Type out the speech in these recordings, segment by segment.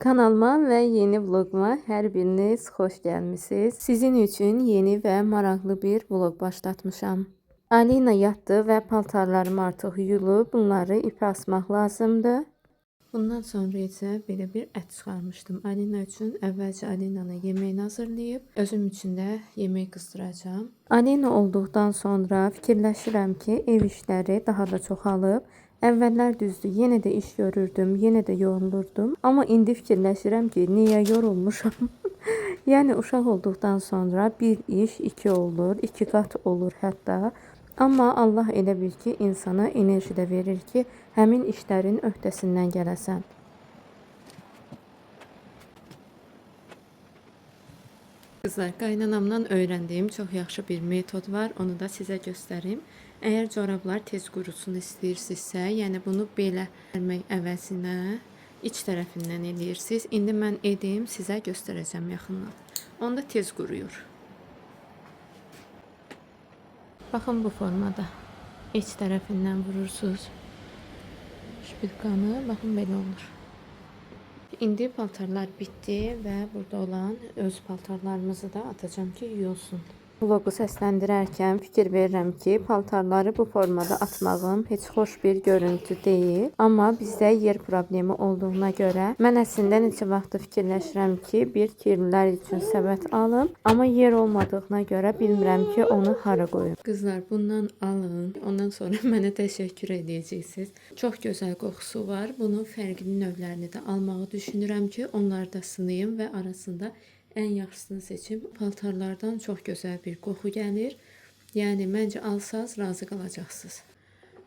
Kanalıma ve yeni vloguma her biriniz hoş gelmişsiniz. Sizin için yeni ve maraqlı bir vlog başlatmışam. Alina yatdı ve paltarlarım artıq yuyulub. Bunları ipə asmaq lazımdır. Bundan sonra isə belə bir ət çıxarmışdım Alina üçün. Əvvəlcə Alina'nın yeməyini hazırlayıb, özüm üçün də yemək qızdıracağam. Alina olduqdan sonra fikirləşirəm ki, ev işləri daha da çoxalıb. Əvvəllər düzdür, yenə də iş görürdüm, yenə də yorulurdum. Amma indi fikirləşirəm ki, niyə yorulmuşam? Yəni uşaq olduqdan sonra bir iş iki olur, iki qat olur hətta. Amma Allah elə bil ki, insana enerji də verir ki, həmin işlərin öhdəsindən gələsən. Kızlar, qaynanamdan öyrəndiyim çox yaxşı bir metod var. Onu da sizə göstərim. Əgər corablar tez qurusun istəyirsinizsə, yəni bunu belə vermək əvəzinə iç tərəfindən eləyirsiniz. İndi mən edeyim, sizə göstərəcəm yaxından. Onda tez quruyur. Baxın bu formada. İç tərəfindən vurursunuz. Şpilkanı, baxın belə olur. İndi paltarlar bitdi və burada olan öz paltarlarımızı da atacağım ki, yuyulsun. Vlogu səsləndirərkən fikir verirəm ki, paltarları bu formada atmağım heç xoş bir görüntü deyil. Amma bizdə yer problemi olduğuna görə mən əslində neçə vaxtdır fikirləşirəm ki, bir kirlilər üçün səbət alım. Amma yer olmadığına görə bilmirəm ki, onu hara qoyum. Qızlar, bundan alın. Ondan sonra mənə təşəkkür edəcəksiniz. Çox gözəl qoxusu var. Bunun fərqli növlərini də almağı düşünürəm ki, onları da sınayım və arasında ən yaxşısını seçim. Paltarlardan çox gözəl bir qoxu gəlir. Yəni məncə alsaz razı qalacaqsınız.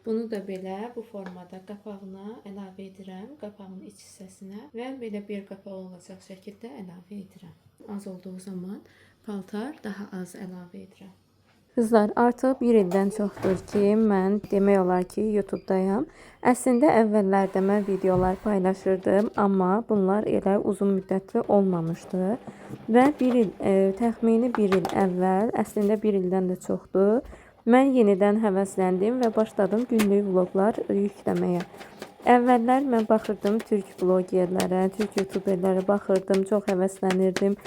Bunu da belə bu formada qapağına əlavə edirəm. Qapağın iç hissəsinə və belə bir qapağı olacaq şəkildə əlavə edirəm. Az olduğu zaman paltar daha az əlavə edirəm. Kızlar, artıq bir ildən çoxdur ki, mən demək olar ki, YouTube'dayam. Əslində əvvəllərdə mən videolar paylaşırdım, amma bunlar elə uzun müddətli olmamışdı. Və təxmini bir il əvvəl, əslində bir ildən də çoxdur, mən yenidən həvəsləndim və başladım günlük vloglar yükləməyə. Əvvəllər mən baxırdım türk vlogerlərə, türk YouTuberlərə baxırdım, çox həvəslənirdim.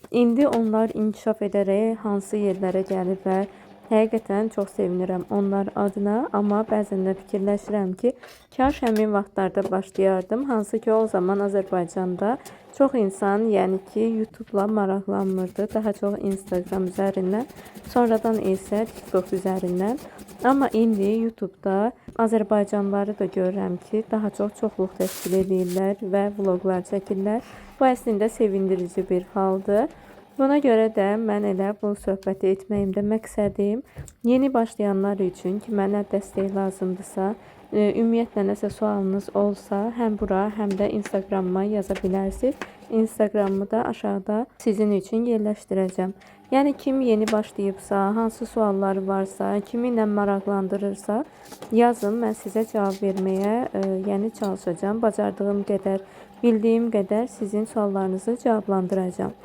İndi onlar inkişaf edərək hansı yerlərə gəliblər. Həqiqətən çox sevinirəm onlar adına, amma bəzən də fikirləşirəm ki, kaş həmin vaxtlarda başlayardım. Hansı ki, o zaman Azərbaycanda çox insan, yəni ki, YouTube-la maraqlanmırdı. Daha çox Instagram üzərindən, sonradan isə TikTok üzərindən. Amma indi YouTube-da Azərbaycanlıları da görürəm ki, daha çoxluq təşkil edirlər və vloqlar çəkirlər. Bu əslində sevindirici bir haldır. Buna görə də mən elə bu söhbəti etməyimdə məqsədim yeni başlayanlar üçün ki, mənə dəstək lazımdırsa, ümumiyyətlə nəsə sualınız olsa, həm bura, həm də Instagramıma yaza bilərsiniz. Instagramımı da aşağıda sizin üçün yerləşdirəcəm. Yəni kim yeni başlayıbsa, hansı sualları varsa, kimi ilə maraqlandırırsa, yazın, mən sizə cavab verməyə yəni çalışacağım. Bacardığım qədər, bildiyim qədər sizin suallarınızı cavablandıracağım.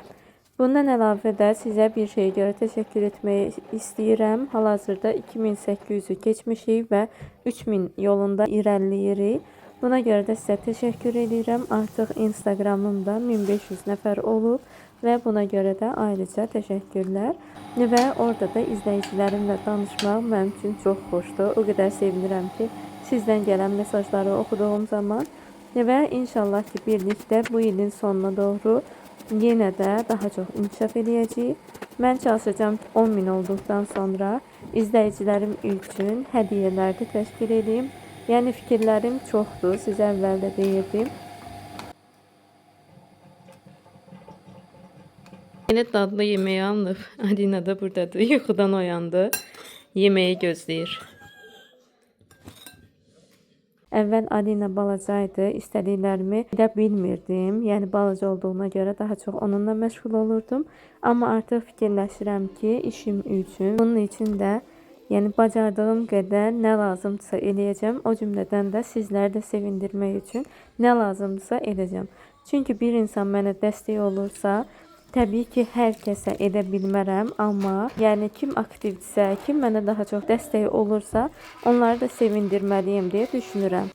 Bundan əlavə də sizə bir şeyə görə təşəkkür etmək istəyirəm. Hal-hazırda 2800-ü keçmişik və 3000 yolunda irəliləyirik. Buna görə də sizə təşəkkür edirəm. Artıq Instagramımda 1500 nəfər olub və buna görə də ayrıca təşəkkürlər. Və orada da izləyicilərimlə danışmaq mənim üçün çox xoşdur. O qədər sevinirəm ki, sizdən gələn mesajları oxuduğum zaman və inşallah ki, birlikdə bu ilin sonuna doğru yenə də daha çox inkişaf edəcəyik. Mən çalışacağım 10.000 olduqdan sonra izləyicilərim üçün hədiyyələr də təşkil edeyim. Yəni fikirlərim çoxdur, sizə əvvəldə deyirdim. Yenə dadlı yeməyi alınıb. Alina da buradadır, yuxudan oyandı. Yeməyi gözləyir. Əvvəl Alina balacaydı, istədiklərimi edə bilmirdim. Yəni balaca olduğuna görə daha çox onunla məşğul olurdum. Amma artıq fikirləşirəm ki, işim üçün, bunun üçün də yəni bacardığım qədər nə lazımdırsa eləyəcəm. O cümlədən də sizləri də sevindirmək üçün nə lazımdırsa edəcəm. Çünki bir insan mənə dəstək olursa, təbii ki, hər kəsə edə bilmərəm, amma yəni kim aktivdirsə, kim mənə daha çox dəstək olursa, onları da sevindirməliyim deyə düşünürəm.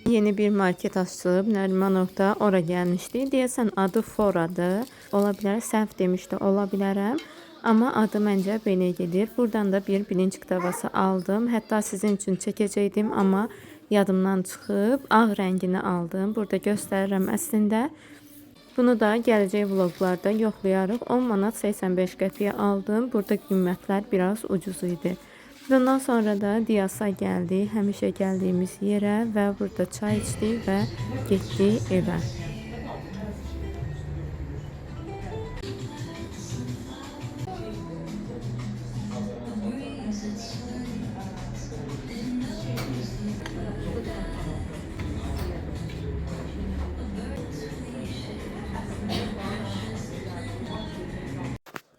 Yeni bir market açılıb Nərimanovda, ora gəlmişdi. Deyəsən adı Foradır. Ola bilər səhv demişdi, ola bilərəm. Amma adı məncə belə gedir. Buradan da bir bilinç kitabası aldım. Hətta sizin üçün çəkəcəkdim, amma yadımdan çıxıb. Ağ rəngini aldım. Burada göstərirəm əslində. Bunu da gələcək vloglarda yoxlayarıq. 10 manat 85 qəpiyə aldım. Burada qiymətlər biraz ucuz idi. Bundan sonra da Diyasa gəldik, həmişə gəldiyimiz yerə və burada çay içdik və getdik evə.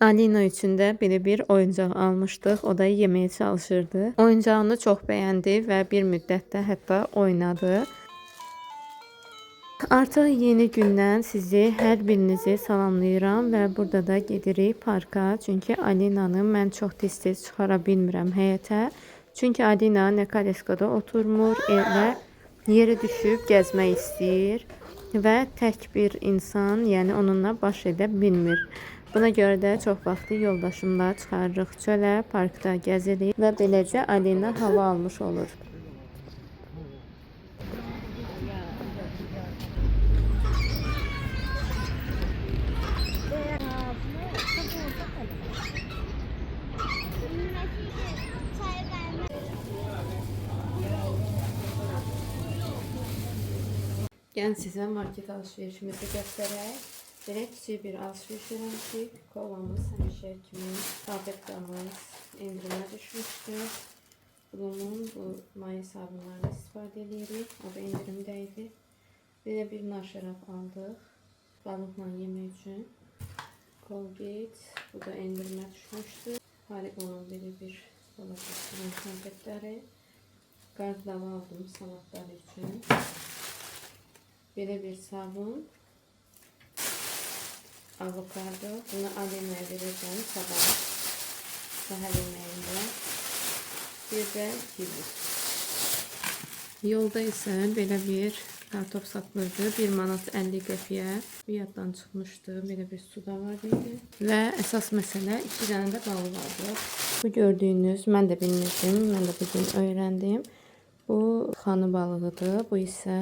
Alina üçün də belə bir oyuncaq almışdıq. O da yeməyə çalışırdı. Oyuncağını çox bəyəndi və bir müddətdə hətta oynadı. Artıq yeni gündən sizi hər birinizi salamlayıram və burada da gedirik parka. Çünki Alinanı mən çox tez-tez çıxara bilmirəm həyətə. Çünki Alina Nekaleskada oturmur, elə yeri düşüb gəzmək istəyir və tək bir insan, yəni onunla baş edə bilmir. Buna görə də çox vaxtı yoldaşımla çıxarırıq çölə, parkda gəzirik və beləcə Alina hava almış olur. Gəlin sizə market alışverişimizi göstərək. Belə kiçik bir alışveriş eləmişik. Kolamız həmişə kimi, salfetkamız endirimə düşmüşdü. Bunun bu maye sabunlarını istifadə edirik. O da endirimdə idi. Belə bir nar şərab aldıq. Balıqla yemək üçün. Colgate, bu da endirimə düşmüşdü. Haribo'nun belə bir dolabının konfetləri. Qarqlava aldım salatlar üçün. Belə bir sabun. Avokado. Bunu Alina'ya vereceğim sabah. Səhər yeməyində. Bir də kivi. Yolda isə belə bir kartof satılırdı. 1 manat 50 qəpiyə. Bu yaddan çıxmışdı. Belə bir su da var idi. Və əsas məsələ 2 dənə də balı vardı. Bu gördüyünüz, mən də bilmirdim. Mən də bugün öyrəndim. Bu xanı balığıdır. Bu isə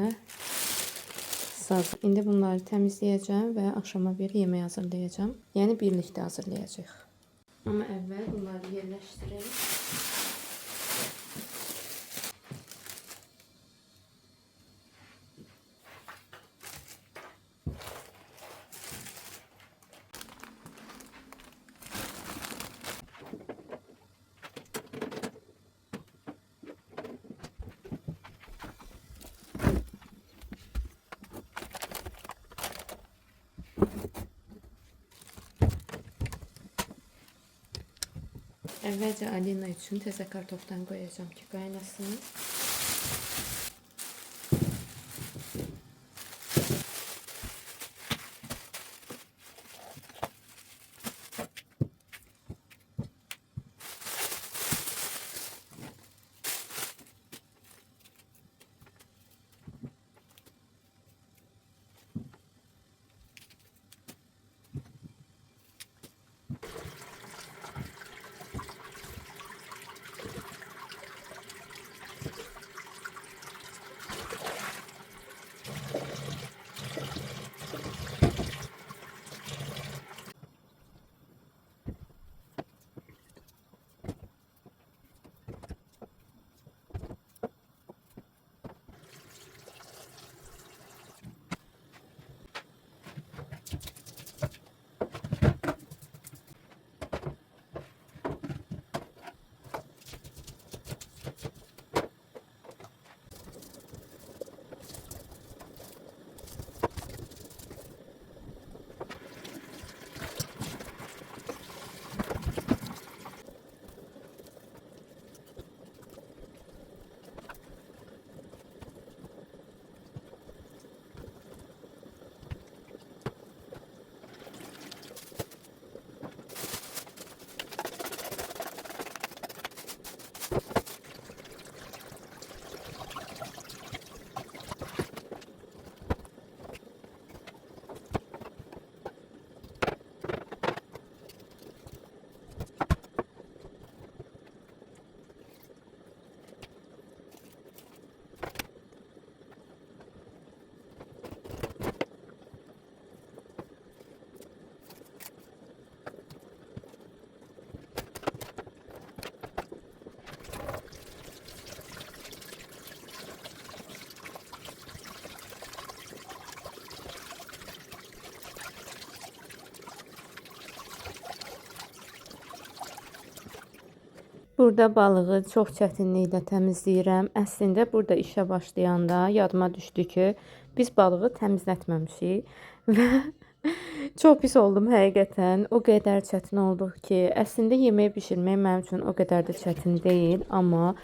saz. İndi bunları təmizləyəcəm və axşama bir yemək hazırlayacağım. Yəni birlikdə hazırlayacağıq. Amma əvvəl bunları yerləşdirək. Əvvəlcə Alina üçün təzə kartofdan qoyacağım ki, qaynasın. Burada balığı çox çətinliklə təmizləyirəm. Əslində burada işə başlayanda yadıma düşdü ki, biz balığı təmizlətməmişik və çox pis oldum həqiqətən. O qədər çətin oldu ki, əslində yemək bişirmək mənim üçün o qədər də çətin deyil, amma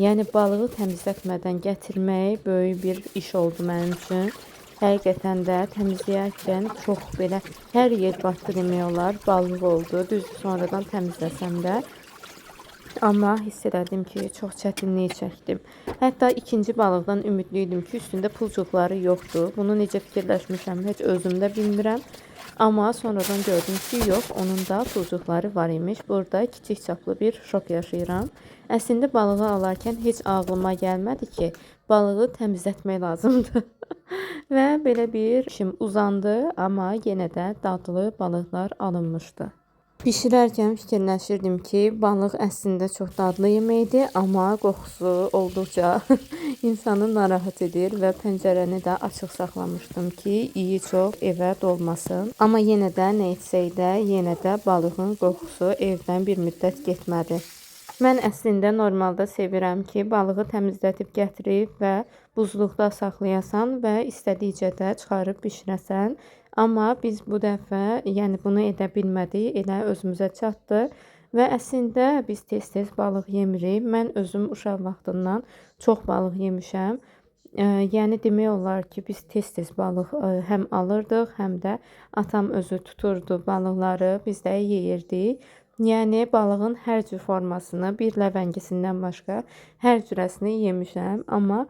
yəni balığı təmizlətmədən gətirmək böyük bir iş oldu mənim üçün. Həqiqətən də təmizləyərkən çox belə hər yer batdı demək olar, balıq oldu. Düzdür, sonradan təmizləsəm də. Amma hiss elədim ki, çox çətinlik çəkdim. Hətta ikinci balıqdan ümidli idim ki, üstündə pulcuqları yoxdur. Bunu necə fikirləşmişəm, heç özüm də bilmirəm. Amma sonradan gördüm ki, yox, onun da pulcuqları var imiş. Burada kiçik çaplı bir şok yaşayıram. Əslində balığı alarkən heç ağlıma gəlmədi ki, balığı təmizlətmək lazımdır. Və belə bir işim uzandı, amma yenə də dadlı balıqlar alınmışdı. Bişirərkən fikirləşirdim ki, balıq əslində çox dadlı yeməkdir, amma qoxusu olduqca insanı narahat edir və pəncərəni də açıq saxlamışdım ki, iyi çox evə dolmasın. Amma yenə də nə etsək də, yenə də balığın qoxusu evdən bir müddət getmədi. Mən əslində normalda sevirəm ki, balığı təmizlətib gətirib və buzluqda saxlayasan və istədikcə də çıxarıb bişirəsən. Amma biz bu dəfə, yəni bunu edə bilmədik, elə özümüzə çatdı və əslində biz tez-tez balıq yemirik. Mən özüm uşaq vaxtından çox balıq yemişəm. Yəni demək olar ki, biz tez-tez balıq həm alırdıq, həm də atam özü tuturdu balıqları, biz də yeyirdik. Yəni balığın hər cür formasını, bir ləvəngisindən başqa hər cürəsini yemişəm, amma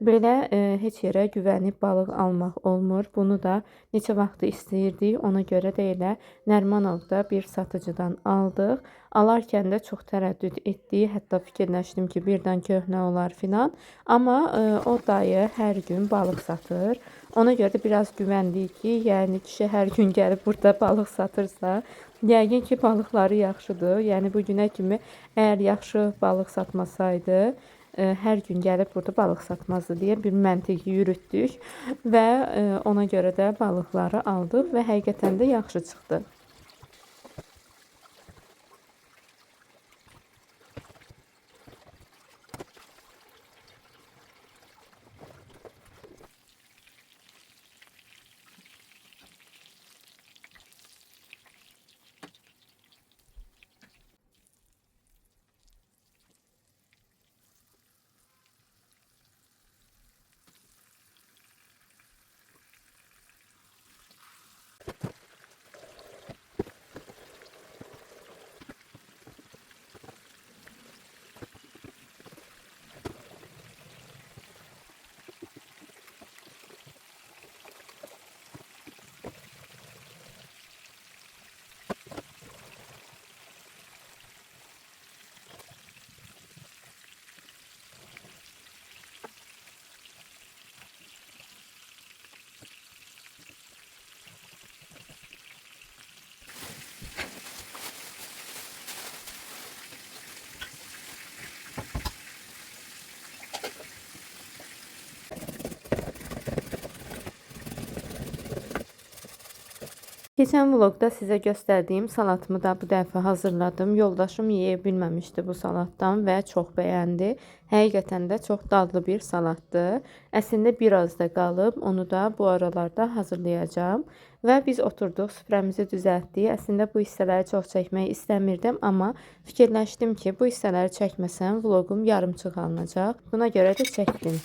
belə heç yerə güvənib balıq almaq olmur. Bunu da neçə vaxtı istəyirdik. Ona görə də elə Nərmanovda bir satıcıdan aldıq. Alarkən də çox tərəddüd etdik. Hətta fikirləşdim ki, birdən köhnə olar filan. Amma o dayı hər gün balıq satır. Ona görə də biraz güvəndik ki, yəni kişi hər gün gəlib burada balıq satırsa, yəqin ki, balıqları yaxşıdır. Yəni bu günə kimi əgər yaxşı balıq satmasaydı, hər gün gəlib burada balıq satmazdı deyə bir məntiq yürütdük və ona görə də balıqları aldıq və həqiqətən də yaxşı çıxdı. Keçən vlogda sizə göstərdiyim salatımı da bu dəfə hazırladım. Yoldaşım yeyə bilməmişdi bu salatdan və çox bəyəndi. Həqiqətən də çox dadlı bir salatdır. Əslində biraz da qalıb, onu da bu aralarda hazırlayacağım. Və biz oturduq, süfrəmizi düzəltdik. Əslində bu hissələri çox çəkmək istəmirdim, amma fikirləşdim ki, bu hissələri çəkməsəm vloqum yarımçıq alınacaq. Buna görə də çəkdim.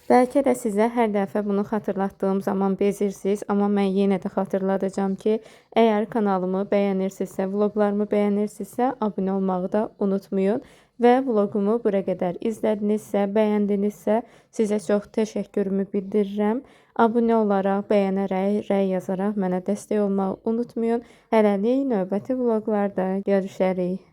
Bəlkə də sizə hər dəfə bunu xatırlatdığım zaman bezirsiniz, amma mən yenə də xatırladacağım ki, əgər kanalımı bəyənirsinizsə, vloqlarımı bəyənirsinizsə, abunə olmağı da unutmayın. Və vloqumu bura qədər izlədinizsə, bəyəndinizsə, sizə çox təşəkkürümü bildirirəm. Abunə olaraq, bəyənərək, rəy yazaraq mənə dəstək olmağı unutmayın. Hələlik növbəti vloqlarda görüşərik.